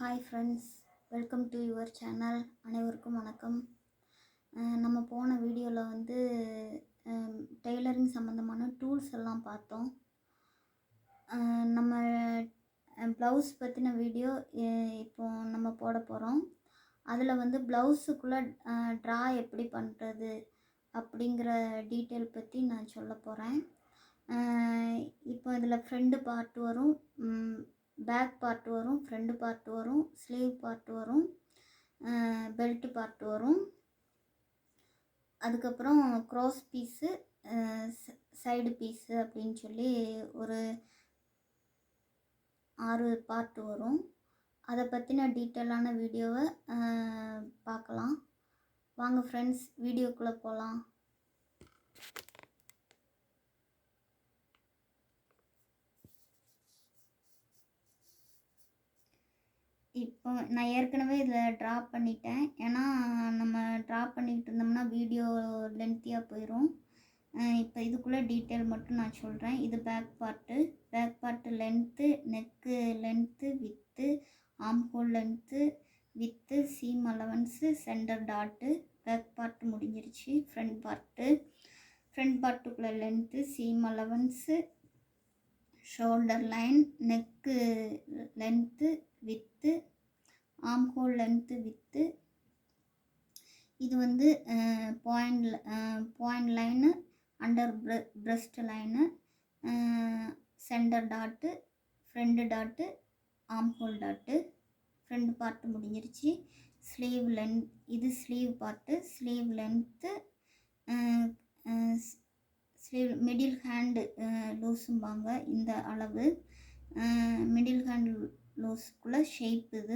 Hi friends, welcome to your channel. அனைவருக்கும் வணக்கம். நம்ம போன வீடியோவில் வந்து டெய்லரிங் சம்மந்தமான டூல்ஸ் எல்லாம் பார்த்தோம். நம்ம ப்ளவுஸ் பற்றின வீடியோ இப்போ நம்ம போட போகிறோம். அதில் வந்து ப்ளவுஸுக்குள்ளே ட்ரா எப்படி பண்ணுறது அப்படிங்கிற டீட்டெயில் பற்றி நான் சொல்ல போகிறேன். இப்போ இதில் ஃப்ரண்ட் பார்ட் வரும், பேக் பார்ட் வரும், ஃப்ரண்ட் பார்ட் வரும், ஸ்லீவ் பார்ட் வரும், பெல்ட் பார்ட் வரும், அதுக்கப்புறம் க்ராஸ் பீஸு, சைடு பீஸு அப்படின்னு சொல்லி ஒரு 6 பார்ட் வரும். அதை பற்றின டீட்டெயிலான வீடியோவை பார்க்கலாம். வாங்க ஃப்ரெண்ட்ஸ், வீடியோக்குள்ளே போகலாம். இப்போ நான் ஏற்கனவே இதில் ட்ரா பண்ணிட்டேன். ஏன்னா நம்ம ட்ரா பண்ணிக்கிட்டு இருந்தோம்னா வீடியோ லென்த்தியாக போயிடும். இப்போ இதுக்குள்ளே டீட்டெயில் மட்டும் நான் சொல்கிறேன். இது back part length, neck length, width, armhole length, width, seam allowance, centre dot. Back part முடிஞ்சிருச்சு. ஃப்ரண்ட் பார்ட்டுக்குள்ளே length, seam allowance, shoulder line, neck length, width, armhole length, width. இது வந்து point line, under bust line, centre dot, front dot, armhole dot. Front part முடிஞ்சிருச்சு. Sleeve length, இது sleeve part. Sleeve length, sleeve middle hand லூஸும்பாங்க இந்த அளவு. Middle hand லூஸுக்குள்ளே shape, இது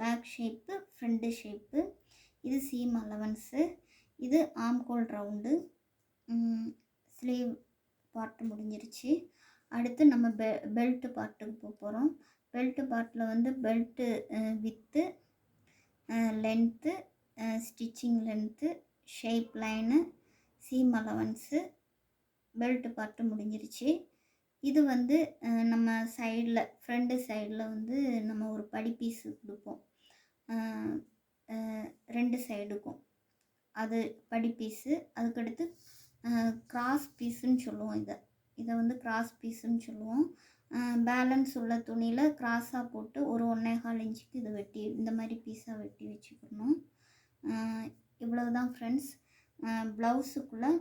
back shape, front shape. இது சீம் அலவன்ஸு, இது armhole round. Sleeve part முடிஞ்சிருச்சு. அடுத்து நம்ம பெல்ட் பார்ட்டுக்கு போக போகிறோம். பெல்ட் பார்ட்டில் வந்து belt width, length, stitching length, shape line, seam allowance, belt part முடிஞ்சிருச்சு. இது வந்து நம்ம சைடில், ஃப்ரண்ட் சைடில் வந்து நம்ம ஒரு படி பீஸு கொடுப்போம் 2 சைடுக்கும். அது படி பீஸு. அதுக்கடுத்து கிராஸ் பீஸுன்னு சொல்லுவோம். இதை வந்து கிராஸ் பீஸுன்னு சொல்லுவோம். பேலன்ஸ் உள்ள துணியில் கிராஸாக போட்டு ஒரு 1.25 இன்ச்சுக்கு இதை வெட்டி இந்த மாதிரி பீஸாக வெட்டி வச்சுக்கணும். இவ்வளவு தான் ஃப்ரெண்ட்ஸ் ப்ளவுஸுக்குள்ளே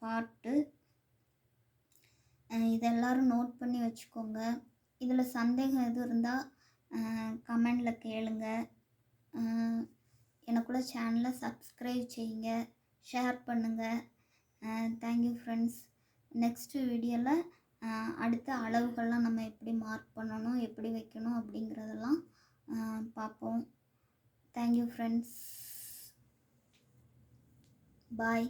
பார்ட்டு. இதை எல்லோரும் நோட் பண்ணி வச்சுக்கோங்க. இதில் சந்தேகம் எதுவும் இருந்தால் கமெண்டில் கேளுங்க. எனக்குள்ள சேனலை சப்ஸ்கிரைப் செய்யுங்க, ஷேர் பண்ணுங்கள். Thank you friends. நெக்ஸ்ட்டு வீடியோவில் அடுத்த அளவுகள்லாம் நம்ம எப்படி மார்க் பண்ணணும், எப்படி வைக்கணும் அப்படிங்கிறதெல்லாம் பார்ப்போம். Thank you friends. பாய்.